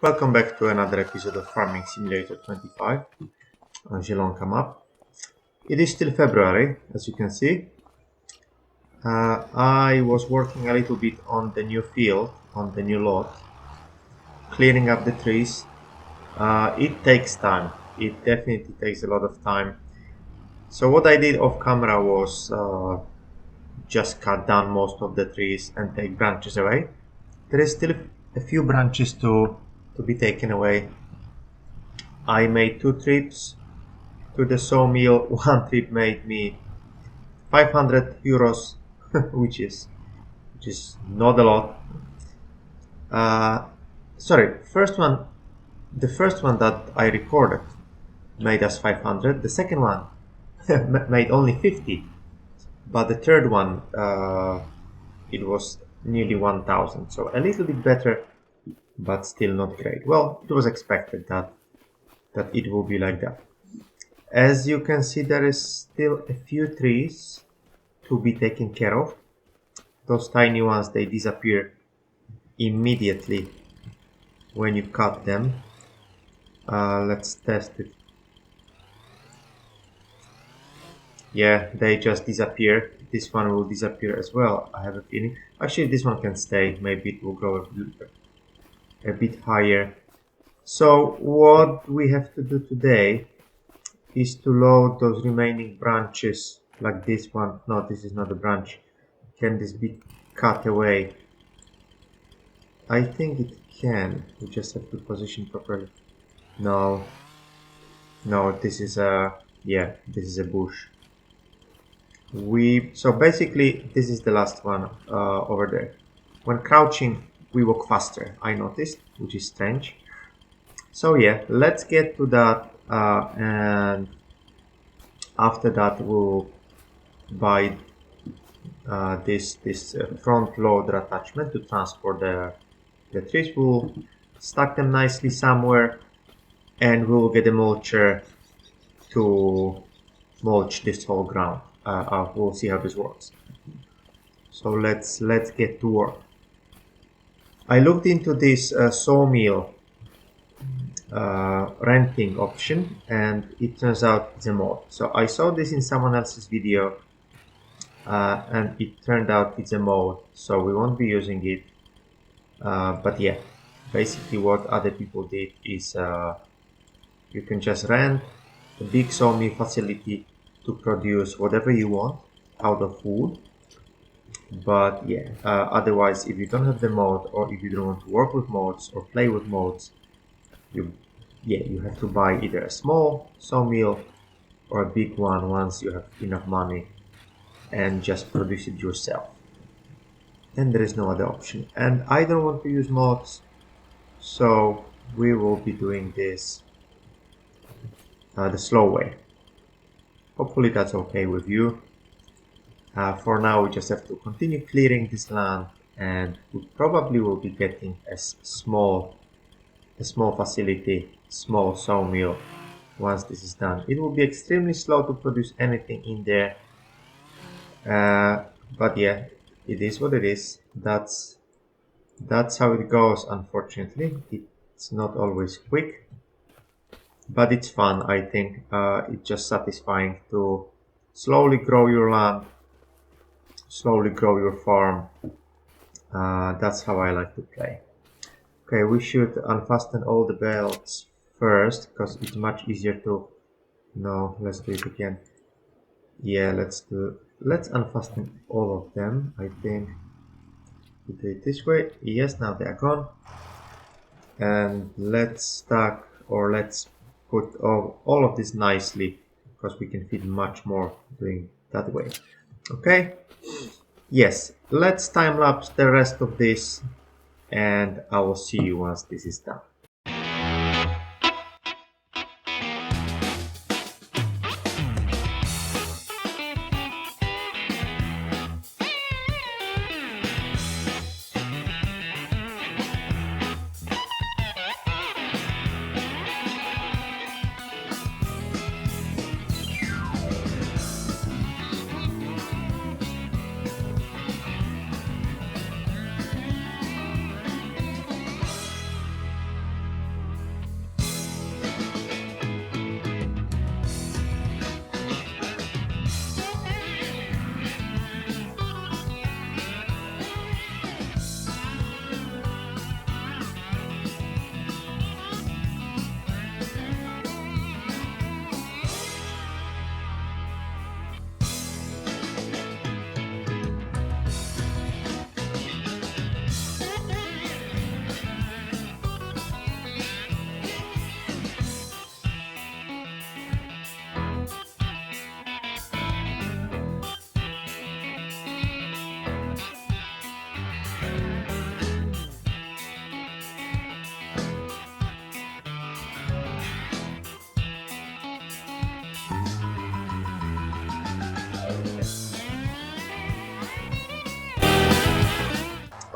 Welcome back to another episode of Farming Simulator 25 on Zielonka map. It is still February, as you can see. I was working a little bit on the new field, on the new lot, clearing up the trees. It takes time. It definitely takes a lot of time. So what I did off camera was just cut down most of the trees and take branches away. There is still a few branches to be taken away. I made 2 trips to the sawmill. One trip made me 500 euros, which is not a lot. Uh, sorry, the first one that I recorded made us 500. The second one made only 50, but the third one it was nearly 1000. So a little bit better, but still not great. Well, it was expected that it will be like that. As you can see, there is still a few trees to be taken care of. Those tiny ones, they disappear immediately when you cut them. Let's test it. Yeah, they just disappear. This one will disappear as well, I have a feeling. Actually, this one can stay. Maybe it will grow a bit higher. So what we have to do today is to load those remaining branches, like this one. No, this is not a branch. Can this be cut away? I think it can. We just have to position properly. No, this is a bush. So basically this is the last one over there. When crouching we walk faster, I noticed, which is strange. So yeah, let's get to that, and after that we'll buy this front loader attachment to transport the trees. We'll stack them nicely somewhere, and we'll get a mulcher to mulch this whole ground. We'll see how this works. So let's get to work. I looked into this sawmill renting option, and it turns out it's a mod. So I saw this in someone else's video, and it turned out it's a mod, so we won't be using it. But yeah, basically what other people did is you can just rent a big sawmill facility to produce whatever you want out of wood. But yeah, otherwise, if you don't have the mod, or if you don't want to work with mods or play with mods, you have to buy either a small sawmill or a big one once you have enough money, and just produce it yourself. And there is no other option. And I don't want to use mods, so we will be doing this the slow way. Hopefully that's okay with you. For now we just have to continue clearing this land, and we probably will be getting a small facility, small sawmill once this is done. It will be extremely slow to produce anything in there, but yeah, it is what it is. That's how it goes. Unfortunately, it's not always quick, but it's fun. I think it's just satisfying to slowly grow your land, slowly grow your farm. That's how I like to play. Okay, we should unfasten all the belts first, because it's much easier to... No, let's do it again. Yeah, let's unfasten all of them. I think we do it this way. Yes, now they are gone. And let's stack, or let's put all of this nicely, because we can fit much more doing that way. Okay, yes, let's time lapse the rest of this, and I will see you once this is done.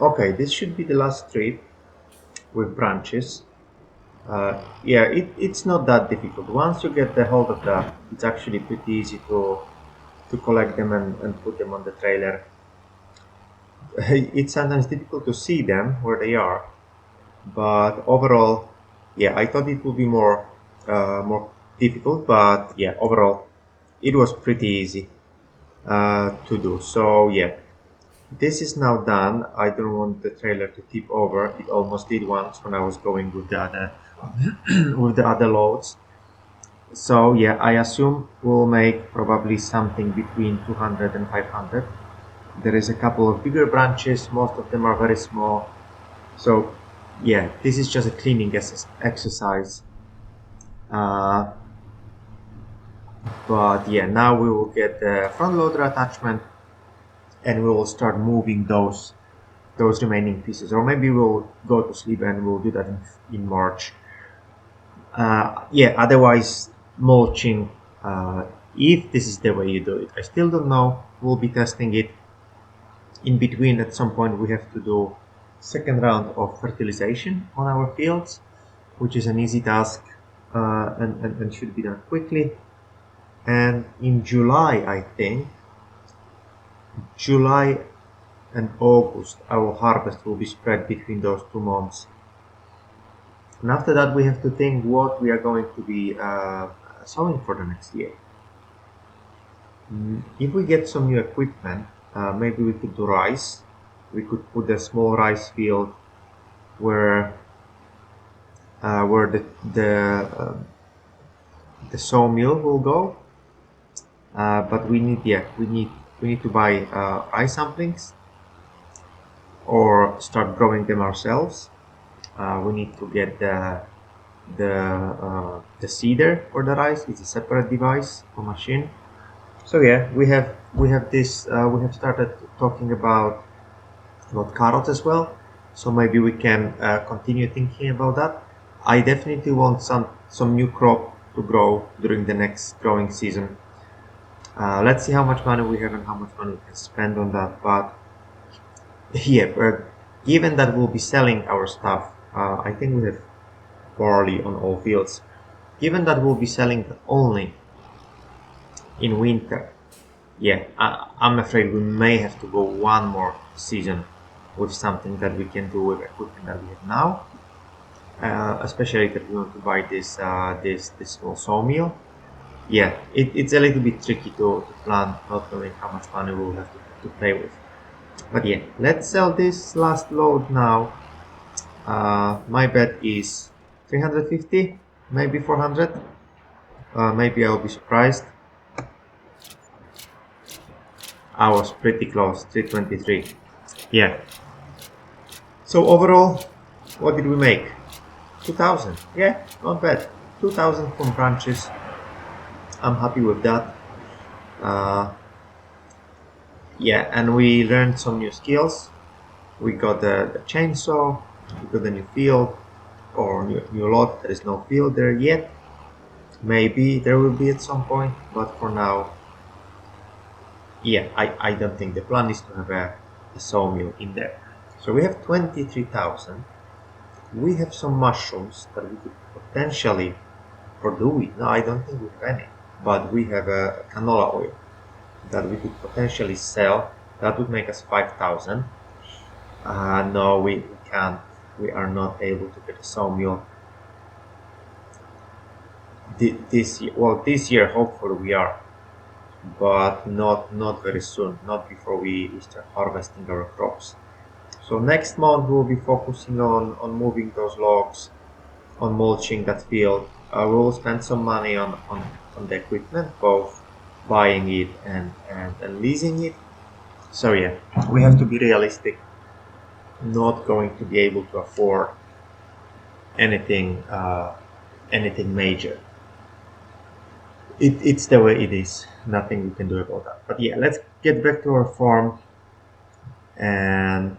Okay, this should be the last strip with branches. Yeah, it's not that difficult. Once you get the hold of that, it's actually pretty easy to collect them and put them on the trailer. It's sometimes difficult to see them where they are, but overall, yeah, I thought it would be more difficult, but yeah, overall, it was pretty easy to do. So yeah, this is now done. I don't want the trailer to tip over. It almost did once when I was going with the other with the other loads. So yeah, I assume we'll make probably something between 200 and 500. There is a couple of bigger branches. Most of them are very small. So yeah, this is just a cleaning exercise. Uh, but yeah, now we will get the front loader attachment and we will start moving those remaining pieces. Or maybe we'll go to sleep and we'll do that in March. Yeah, otherwise mulching, if this is the way you do it. I still don't know. We'll be testing it. In between, at some point, we have to do second round of fertilization on our fields, which is an easy task and should be done quickly. And in July, I think, July and August, our harvest will be spread between those 2 months. And after that, we have to think what we are going to be sowing for the next year. If we get some new equipment, maybe we could do rice. We could put a small rice field where the sawmill will go. But we need to buy rice samplings or start growing them ourselves. We need to get the seeder for the rice. It's a separate device or machine. So yeah, we have started talking about carrots as well. So maybe we can continue thinking about that. I definitely want some new crop to grow during the next growing season. Let's see how much money we have and how much money we can spend on that. But yeah, given that we'll be selling our stuff, I think we have barley on all fields. Given that we'll be selling that only in winter, yeah, I'm afraid we may have to go one more season with something that we can do with equipment that we have now. Especially that we want to buy this small sawmill. Yeah, it's a little bit tricky to plan, not knowing how much money we'll have to play with. But yeah, let's sell this last load now. My bet is 350, maybe 400. Maybe I'll be surprised. I was pretty close, 323. Yeah. So overall, what did we make? 2000. Yeah, not bad. 2000 from branches. I'm happy with that. Yeah, and we learned some new skills. We got the chainsaw, we got the new field, or new lot. There is no field there yet. Maybe there will be at some point, but for now, yeah, I don't think the plan is to have a sawmill in there. So we have 23,000. We have some mushrooms that we could potentially, or do we? No, I don't think we have any. But we have a canola oil that we could potentially sell. That would make us 5,000. No, we can't. We are not able to get a sawmill. this year. Well, this year hopefully we are, but not very soon. Not before we start harvesting our crops. So next month we'll be focusing on moving those logs, on mulching that field. We will spend some money on the equipment, both buying it and leasing it. So yeah, we have to be realistic. Not going to be able to afford anything anything major. It's the way it is. Nothing we can do about that. But yeah, let's get back to our farm and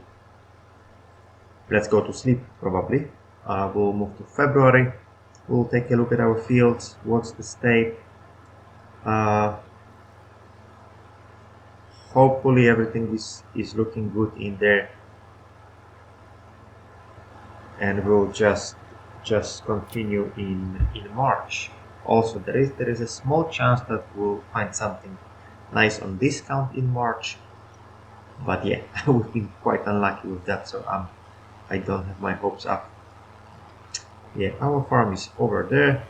let's go to sleep probably. We'll move to February. We'll take a look at our fields. What's the state? Uh, Hopefully everything is looking good in there, and we'll just continue in March. Also, there is a small chance that we'll find something nice on discount in March. But yeah, we've been quite unlucky with that, so I don't have my hopes up. Yeah, our farm is over there,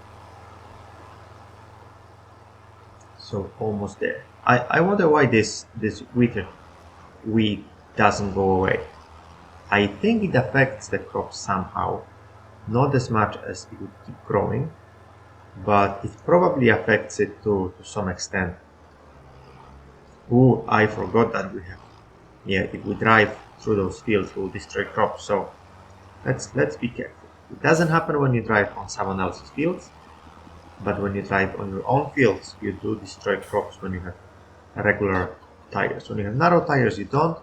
so almost there. I wonder why this winter weed doesn't go away. I think it affects the crop somehow, not as much as it would keep growing, but it probably affects it to some extent. Oh, I forgot that we have. Yeah, if we drive through those fields, we'll destroy crops. So let's be careful. It doesn't happen when you drive on someone else's fields, but when you drive on your own fields, you do destroy crops when you have regular tires. When you have narrow tires, you don't,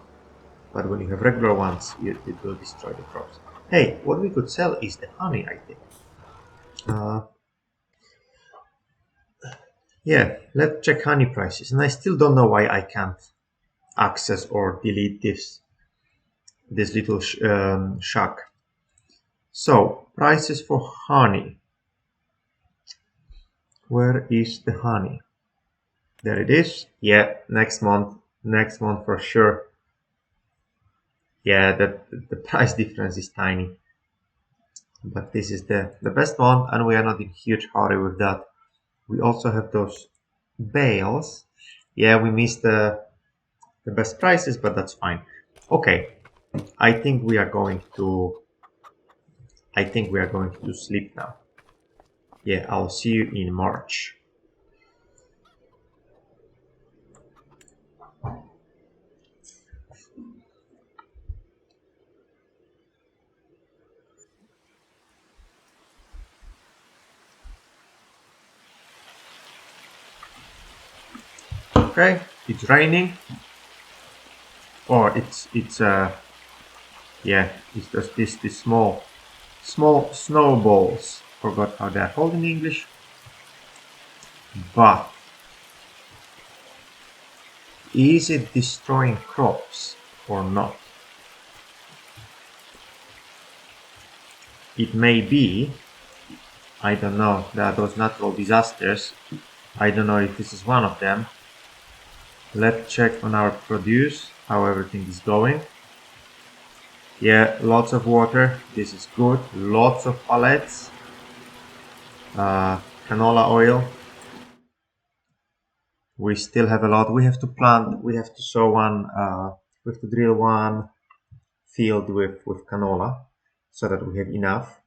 but when you have regular ones, you do destroy the crops. Hey, what we could sell is the honey, I think. Uh, yeah, let's check honey prices. And I still don't know why I can't access or delete this little shack. So, prices for honey. Where is the honey? There it is. Yeah, next month. Next month for sure. Yeah, the price difference is tiny. But this is the best one, and we are not in huge hurry with that. We also have those bales. Yeah, we missed the best prices, but that's fine. Okay, I think we are going to sleep now. Yeah, I'll see you in March. Okay, it's raining, or it's yeah, it's just this small snowballs. Forgot how they're called in English, but is it destroying crops or not? It may be. I don't know. There are those natural disasters. I don't know if this is one of them. Let's check on our produce, how everything is going. Yeah, lots of water. This is good. Lots of pallets. Canola oil. We still have a lot. We have to plant. We have to sow one. We have to drill one field with canola, so that we have enough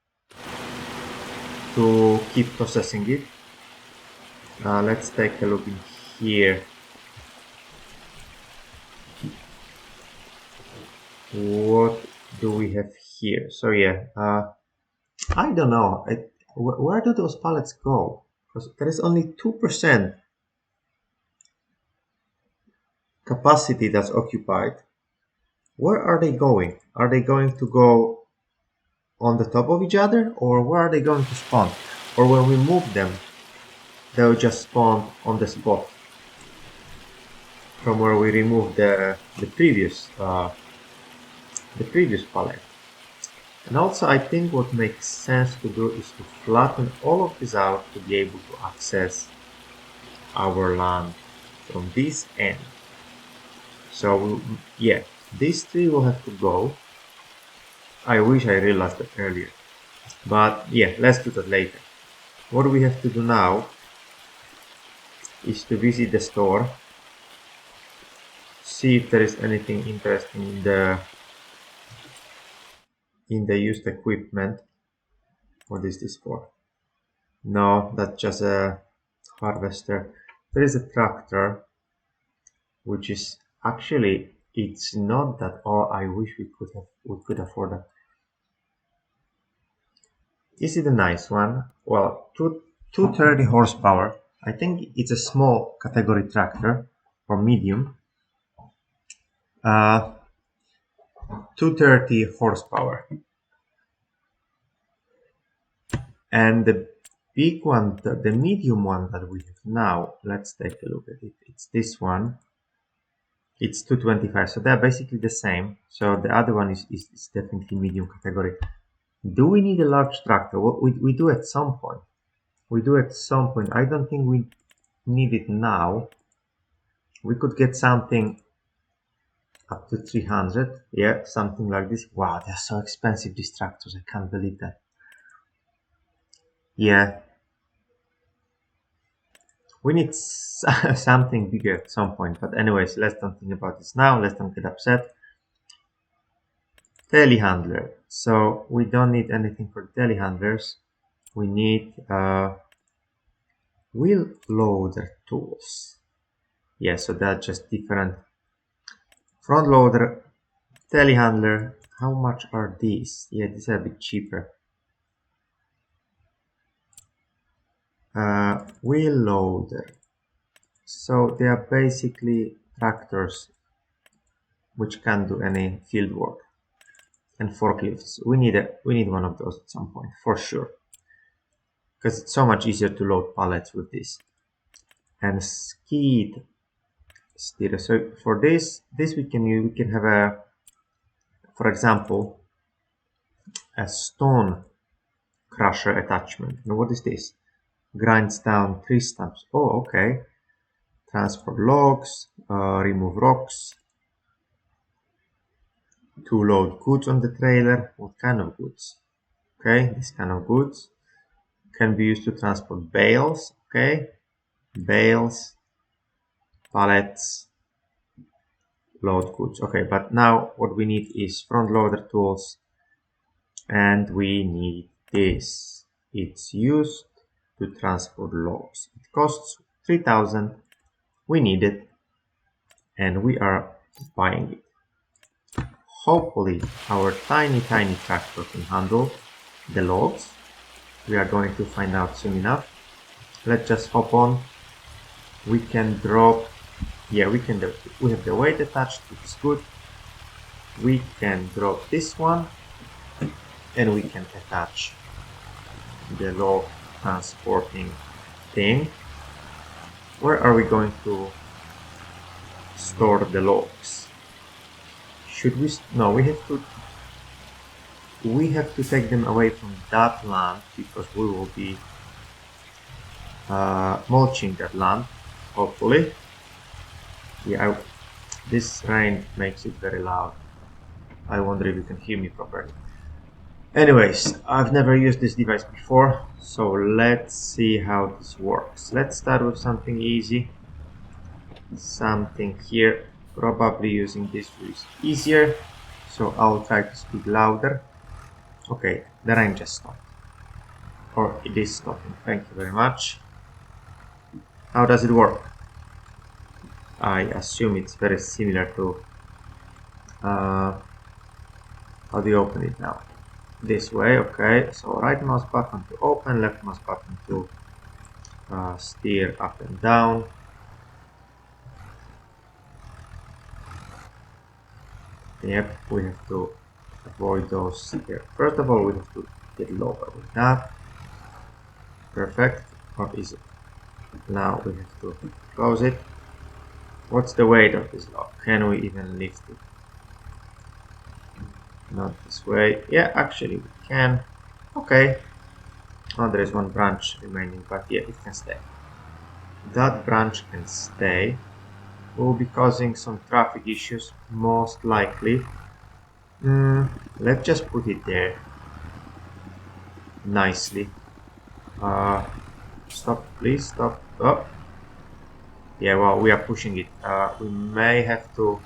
to keep processing it. Let's take a look in here. What do we have here? So yeah, I don't know. Where do those pallets go? Because there is only 2% capacity that's occupied. Where are they going? Are they going to go on the top of each other, or where are they going to spawn? Or when we move them, they'll just spawn on the spot from where we removed the previous pallet. And also, I think what makes sense to do is to flatten all of this out to be able to access our land from this end. So yeah, this tree will have to go. I wish I realized that earlier, but yeah, let's do that later. what we have to do now is to visit the store, see if there is anything interesting in the used equipment. What is this for? No, that's just a harvester. There is a tractor, which is actually, it's not that. Oh, I wish we could afford that. Is it a nice one? Well, 230 horsepower. I think it's a small category tractor or medium. 230 horsepower. And the big one, the medium one that we have now, let's take a look at it. It's this one. It's 225, so they're basically the same. So the other one is definitely medium category. Do we need a large tractor? Well, we do at some point. We do at some point. I don't think we need it now. We could get something up to 300. Yeah, something like this. Wow, they're so expensive, these tractors. I can't believe that. Yeah. We need something bigger at some point. But anyways, let's don't think about this now. Let's don't get upset. Telehandler. So we don't need anything for telehandlers. We need wheel loader tools. Yeah, so that's just different. Front loader, telehandler. How much are these? Yeah, these are a bit cheaper. Wheel loader. So they are basically tractors which can do any field work. And forklifts. We need one of those at some point for sure, because it's so much easier to load pallets with this. And skid steer. So for this we can have a, for example, a stone crusher attachment. Now what is this? Grinds down tree stumps. Oh, okay. Transport logs, remove rocks, to load goods on the trailer. What kind of goods? Okay, this kind of goods can be used to transport bales. Okay, bales, pallets, load goods. Okay, but now what we need is front loader tools, and we need this. It's used to transport logs. It costs 3,000. We need it, and we are buying it. Hopefully our tiny tractor can handle the logs. We are going to find out soon enough. Let's just hop on. We can drop, yeah, we have the weight attached, which is good. We can drop this one, and we can attach the log transporting thing. Where are we going to store the logs? Should we? No, we have to take them away from that land, because we will be mulching that land, hopefully. Yeah, this rain makes it very loud. I wonder if you can hear me properly. Anyways, I've never used this device before, so let's see how this works. Let's start with something easy. Something here, probably using this is easier, so I'll try to speak louder. Okay, the rain just stopped. Or it is stopping. Thank you very much. How does it work? I assume it's very similar to how do you open it now? This way, okay. So right mouse button to open, left mouse button to steer up and down. Yep, we have to avoid those here. First of all, we have to get lower with that. Perfect. Or is it? Now we have to close it. What's the weight of this log? Can we even lift it? Not this way. Yeah, actually we can. Okay. Oh, there is one branch remaining, but yeah, it can stay. That branch can stay. We'll be causing some traffic issues, most likely. Let's just put it there nicely. Stop, please, stop. Oh, yeah, well, we are pushing it. We may have to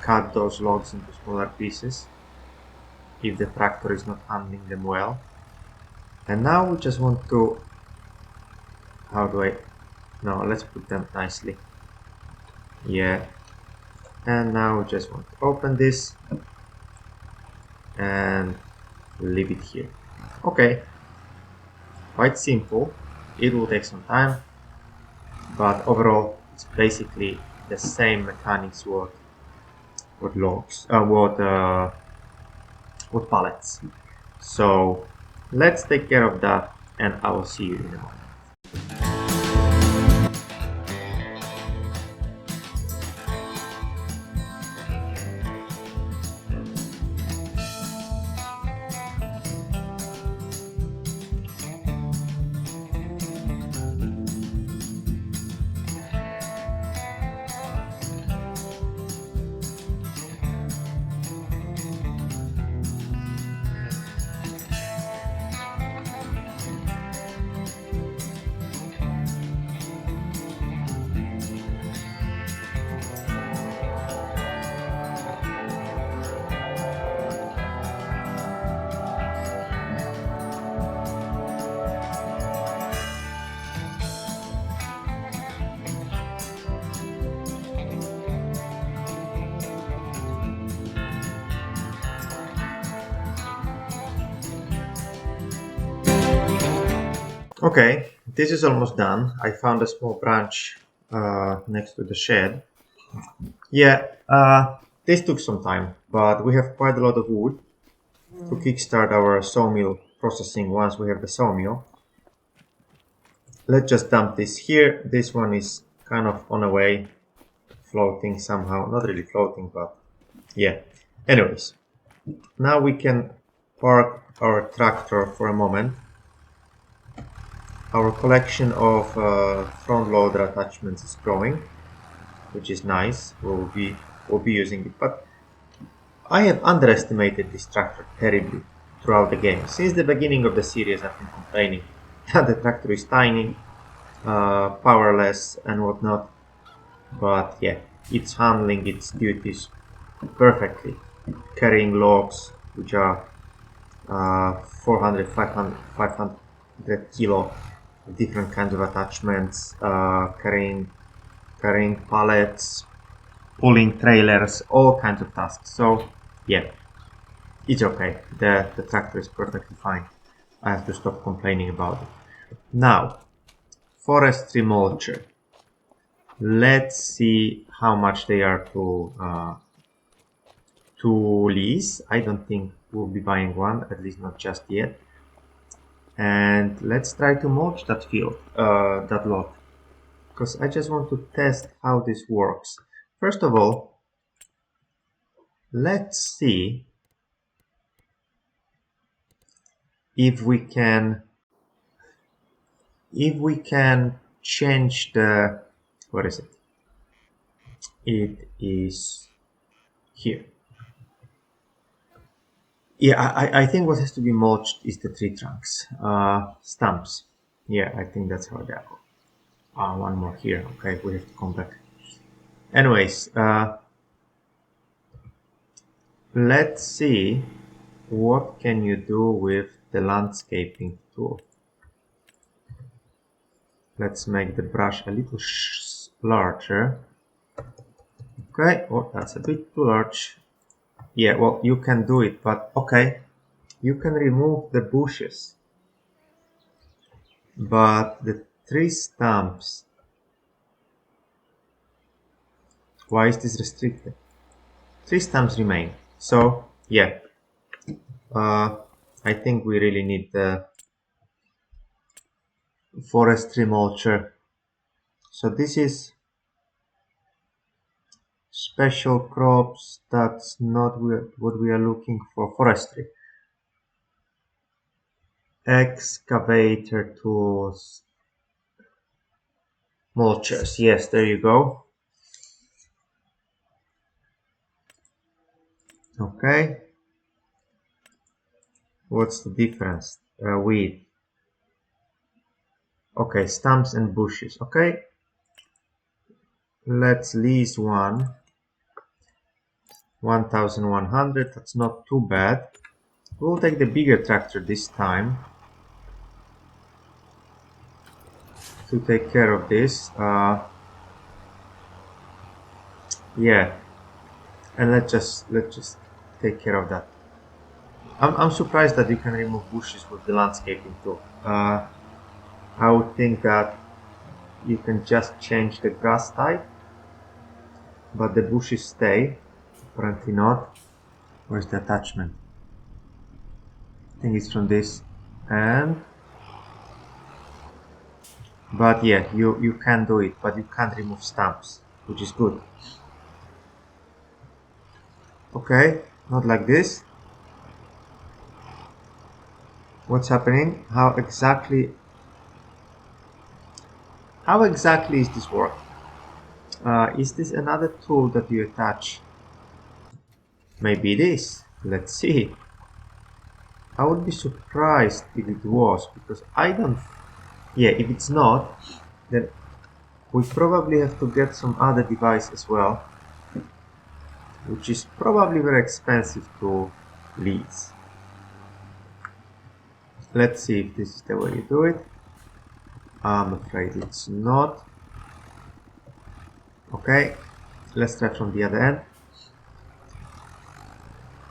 cut those logs into smaller pieces if the tractor is not handling them well. And now we just want to, how do I, no, let's put them nicely. Yeah. And now we just want to open this and leave it here. Okay, quite simple. It will take some time, but overall it's basically the same mechanics what logs, what pallets. So let's take care of that, and I will see you in a moment. Okay, this is almost done. I found a small branch next to the shed. Yeah, this took some time, but we have quite a lot of wood to kickstart our sawmill processing once we have the sawmill. Let's just dump this here. This one is kind of on a way, floating somehow. Not really floating, but yeah. Anyways, now we can park our tractor for a moment. Our collection of front loader attachments is growing, which is nice. We'll be using it, but I have underestimated this tractor terribly throughout the game. Since the beginning of the series, I've been complaining that the tractor is tiny, powerless, and whatnot. But yeah, it's handling its duties perfectly, carrying logs which are 400, 500 kilo, different kinds of attachments, carrying pallets, pulling trailers, all kinds of tasks. So yeah, it's okay. The tractor is perfectly fine. I have to stop complaining about it. Now, forestry mulcher. Let's see how much they are to lease. I don't think we'll be buying one, at least not just yet. And let's try to mulch that field, that lot, because I just want to test how this works. First of all, let's see if we can change the, where is it? It is here. Yeah, I think what has to be mulched is the tree trunks, stumps. Yeah, I think that's how they are. One more here. Okay, we have to come back. Anyways, let's see what can you do with the landscaping tool. Let's make the brush a little larger. Okay, oh, that's a bit too large. Yeah, well, you can do it, but okay, you can remove the bushes, but the tree stumps, why is this restricted? Tree stumps remain. So yeah, I think we really need the forestry mulcher. So this is special crops. That's not what we are looking for. Forestry. Excavator tools. Mulchers. Yes, there you go. Okay. What's the difference? Weed. Okay, stumps and bushes. Okay, let's lease one. 1100, that's not too bad. We'll take the bigger tractor this time to take care of this. Yeah, and let's just take care of that. I'm surprised that you can remove bushes with the landscaping tool. I would think that you can just change the grass type, but the bushes stay. Apparently not. Where's the attachment? I think it's from this. And but yeah, you can do it, but you can't remove stumps, which is good. Okay, not like this. What's happening? How exactly is this work? Is this another tool that you attach? Maybe it is. Let's see. I would be surprised if it was, because I don't. Yeah, if it's not, then we probably have to get some other device as well, which is probably very expensive to lease. Let's see if this is the way you do it. I'm afraid it's not. Okay, let's try from the other end.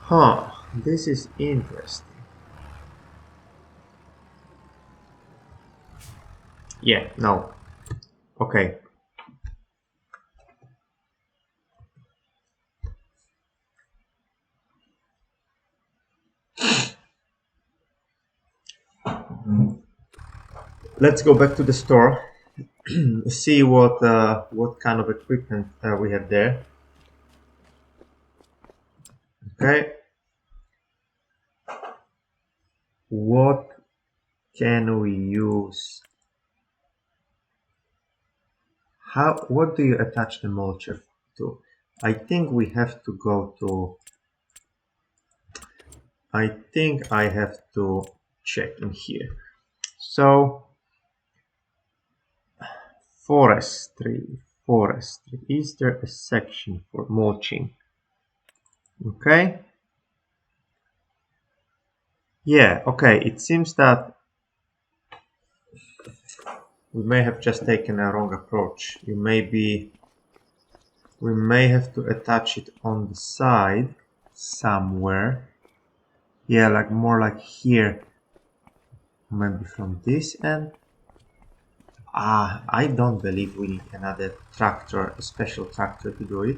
Huh, this is interesting. Yeah, no. Okay. Let's go back to the store. See what kind of equipment we have there. Okay. What can we use? What do you attach the mulcher to? I think we have to go to. I think I have to check in here. So forestry. Is there a section for mulching? Okay. Yeah, okay. It seems that we may have just taken a wrong approach. We may have to attach it on the side somewhere. Yeah, like more like here. Maybe from this end. I don't believe we need another tractor, a special tractor to do it.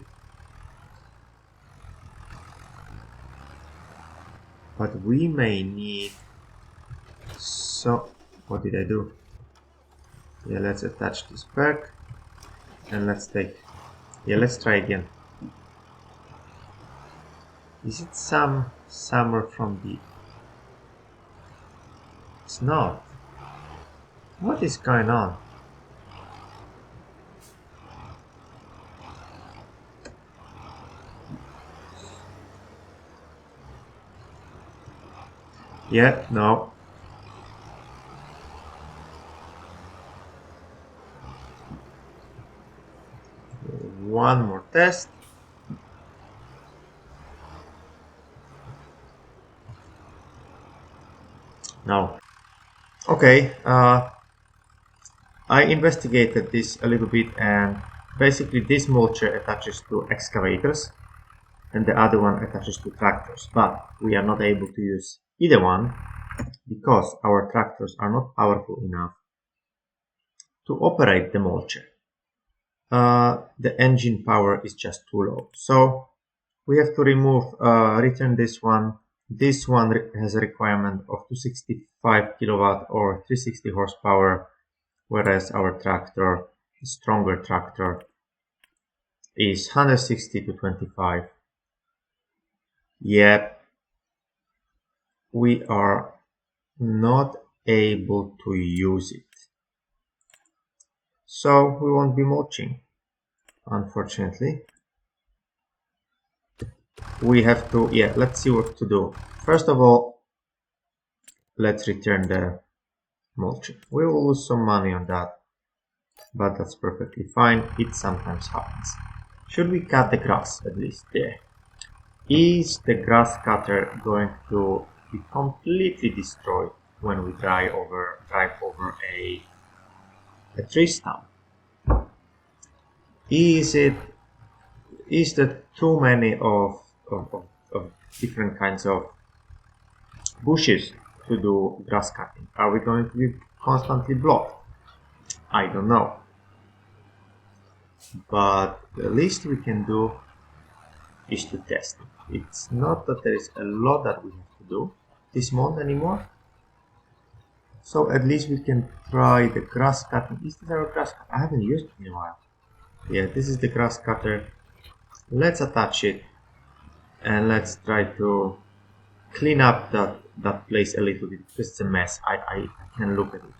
But we may need. So, what did I do? Yeah, let's attach this back. And let's take. Yeah, let's try again. Is it somewhere from the. It's not. What is going on? Yeah, no. One more test. No. Okay, I investigated this a little bit, and basically this mulcher attaches to excavators and the other one attaches to tractors, but we are not able to use either one because our tractors are not powerful enough to operate the mulcher. The engine power is just too low, so we have to return this one. This one has a requirement of 265 kilowatt or 360 horsepower, whereas our tractor, the stronger tractor, is 160 to 25. Yet we are not able to use it. So we won't be mulching, unfortunately. We have to, let's see what to do. First of all, let's return the mulching. We will lose some money on that, but that's perfectly fine. It sometimes happens. Should we cut the grass at least there? Is the grass cutter going to be completely destroyed when we drive over a tree stump? Is there too many of different kinds of bushes to do grass cutting? Are we going to be constantly blocked? I don't know. But the least we can do is to test it. It's not that there is a lot that we have to do this month anymore. So at least we can try the grass cutting. Is this our grass cutter? I haven't used it in a while. Yeah, this is the grass cutter. Let's attach it and let's try to clean up that place a little bit because it's a mess. I can look at it.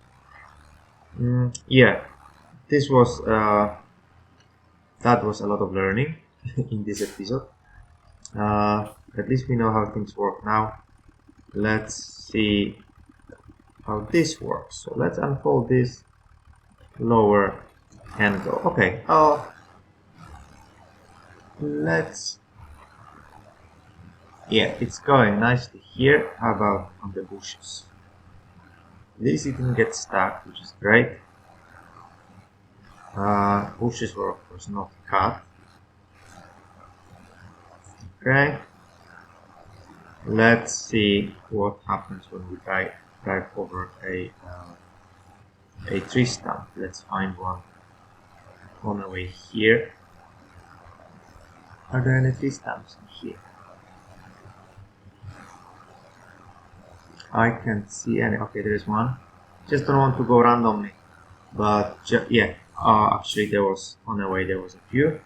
Yeah, this was that was a lot of learning in this episode. At least we know how things work now. Let's see how this works. So let's unfold this, lower, and go. Okay. Let's. Yeah, it's going nicely here. How about on the bushes? This didn't get stuck, which is great. Bushes were of course not cut. Okay. Let's see what happens when we drive over a tree stump. Let's find one on the way here. Are there any tree stumps in here? I can't see any. Okay, there is one. Just don't want to go randomly. But yeah, actually there was on the way there was a few.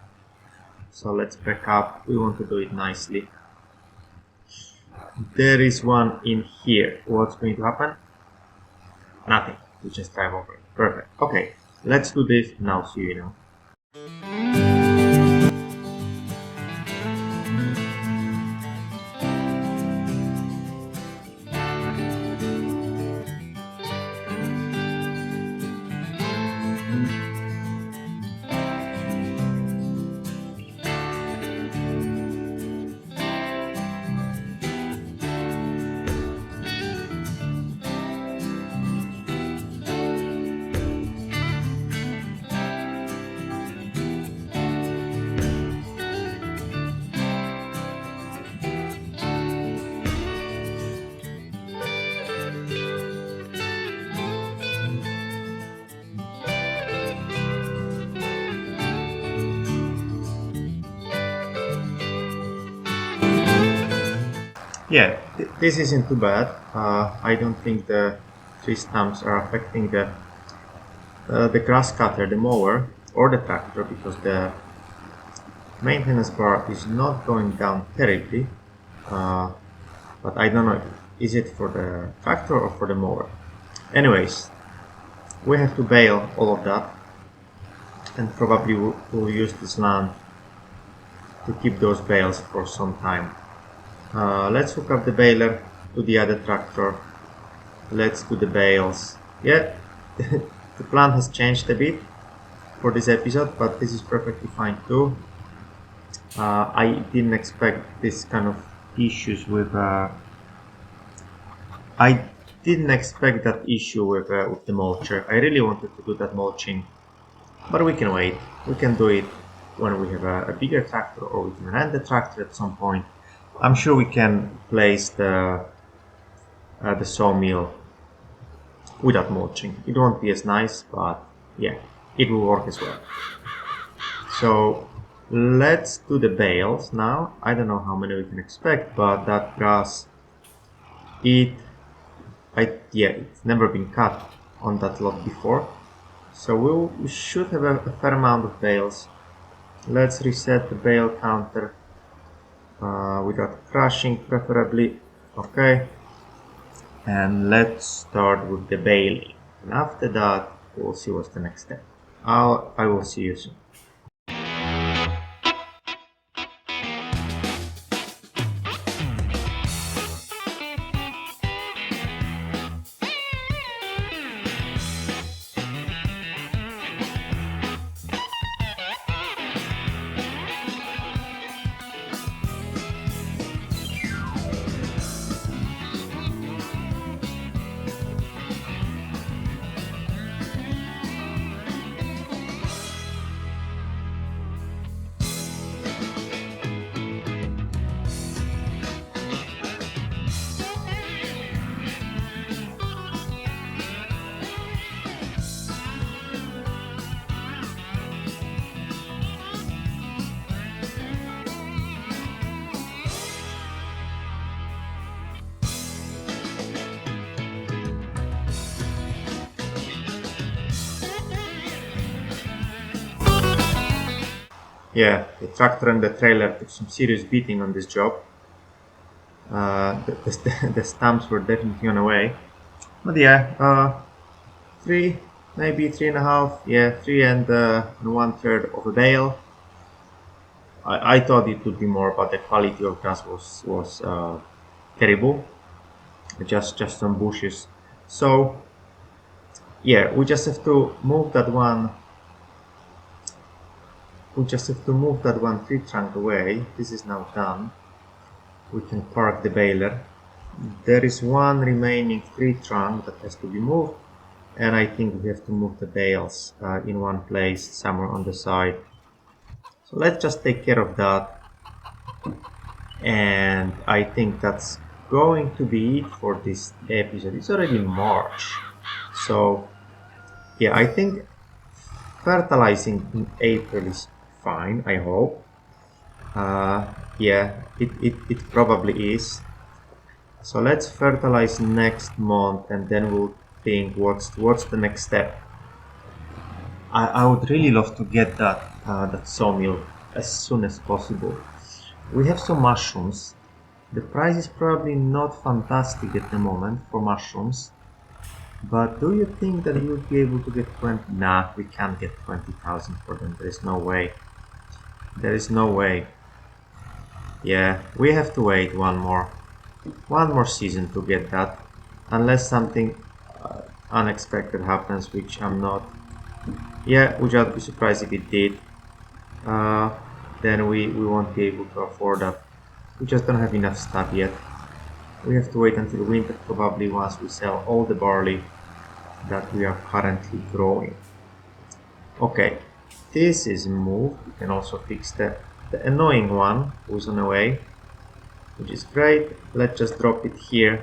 So let's back up. We want to do it nicely. There is one in here. What's going to happen? Nothing. We just drive over it. Perfect. Okay, let's do this now. See you now. Yeah, this isn't too bad. I don't think the tree stumps are affecting the grass cutter, the mower, or the tractor because the maintenance bar is not going down terribly. But I don't know, is it for the tractor or for the mower? Anyways, we have to bale all of that, and probably we'll use this land to keep those bales for some time. Let's hook up the baler to the other tractor. Let's do the bales. Yeah, the plan has changed a bit for this episode, but this is perfectly fine too. I didn't expect this kind of issues with. I didn't expect that issue with the mulcher. I really wanted to do that mulching, but we can wait. We can do it when we have a bigger tractor, or we can rent the tractor at some point. I'm sure we can place the sawmill without mulching. It won't be as nice, but yeah, it will work as well. So let's do the bales now. I don't know how many we can expect, but that grass, it's never been cut on that lot before. So we should have a fair amount of bales. Let's reset the bale counter. Without crashing preferably. Okay, and let's start with the baling, and after that we'll see what's the next step. I will see you soon. Yeah, the tractor and the trailer took some serious beating on this job. The stumps were definitely on the way. But yeah, three, maybe 3.5, yeah, three and 1/3 of a bale. I thought it would be more, but the quality of grass was terrible. Just some bushes. So yeah, we just have to move that one. We just have to move that one tree trunk away. This is now done. We can park the baler. There is one remaining tree trunk that has to be moved, and I think we have to move the bales in one place somewhere on the side. So let's just take care of that, and I think that's going to be it for this episode. It's already March, so yeah, I think fertilizing in April is fine, I hope. Yeah, it probably is. So let's fertilize next month and then we'll think what's the next step. I would really love to get that sawmill as soon as possible. We have some mushrooms. The price is probably not fantastic at the moment for mushrooms. But do you think that we would be able to get 20? Nah, we can't get 20,000 for them. There is no way. There is no way. Yeah, we have to wait one more season to get that, unless something unexpected happens, which I'm not. Yeah, which I'd be surprised if it did. Uh, then we won't be able to afford that. We just don't have enough stuff yet. We have to wait until winter, probably once we sell all the barley that we are currently growing. Okay, this is moved. We can also fix the annoying one who's on the way, which is great. Let's just drop it here,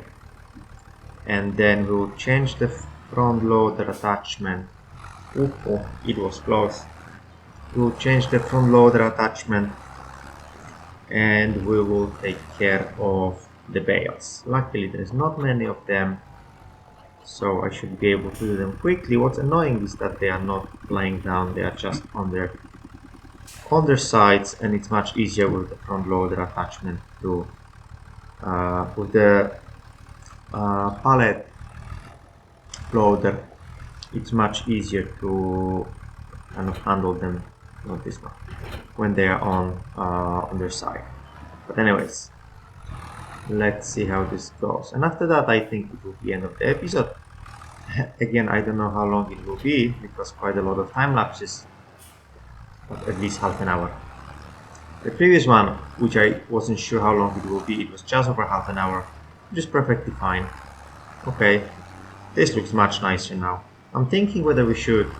and then we'll change the front loader attachment. Oh, it was close. We'll change the front loader attachment, and we will take care of the bales. Luckily there's not many of them, so I should be able to do them quickly. What's annoying is that they are not laying down, they are just on their sides, and it's much easier with the front loader attachment to with the pallet loader. It's much easier to kind of handle them, not this one, when they are on their side. But anyways, let's see how this goes, and after that I think it will be end of the episode. Again, I don't know how long it will be because quite a lot of time lapses, but at least half an hour. The previous one, which I wasn't sure how long it will be, it was just over half an hour, which is perfectly fine. Okay, this looks much nicer now. I'm thinking whether we should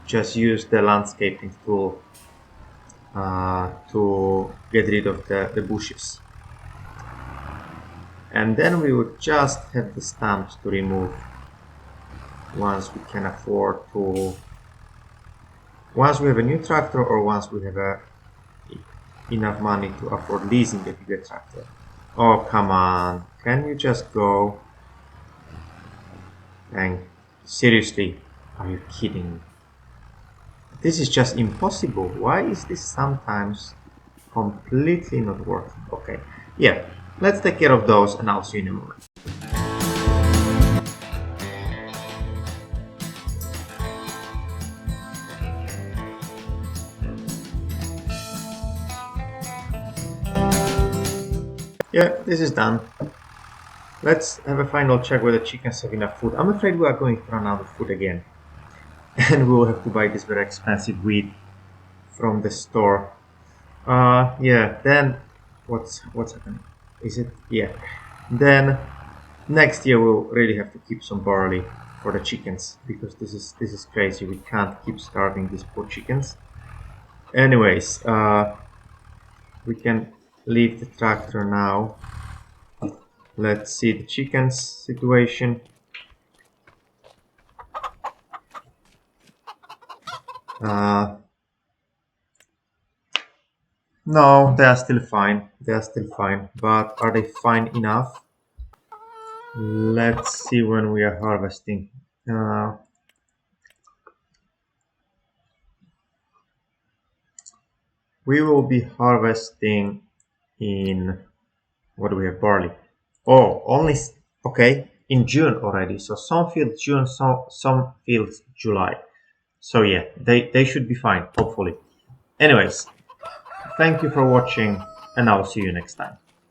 just use the landscaping tool to get rid of the bushes. And then we would just have the stumps to remove once we can afford to, once we have a new tractor or once we have enough money to afford leasing a bigger tractor. Oh, come on, can you just go? And seriously, are you kidding me? This is just impossible. Why is this sometimes completely not working? Okay, yeah, let's take care of those and I'll see you in a moment. Yeah, this is done. Let's have a final check whether chickens have enough food. I'm afraid we are going to run out of food again. And we will have to buy this very expensive wheat from the store. Yeah, then what's happening? Is it? Yeah. Then next year we'll really have to keep some barley for the chickens because this is crazy. We can't keep starving these poor chickens. Anyways, we can leave the tractor now. Let's see the chickens situation. Uh, no, they are still fine. They are still fine. But are they fine enough? Let's see when we are harvesting. Uh, We will be harvesting in, what do we have, barley? Oh, only, okay, in June already. So some fields June, some fields July. So yeah, they should be fine, hopefully. Anyways, thank you for watching, and I'll see you next time.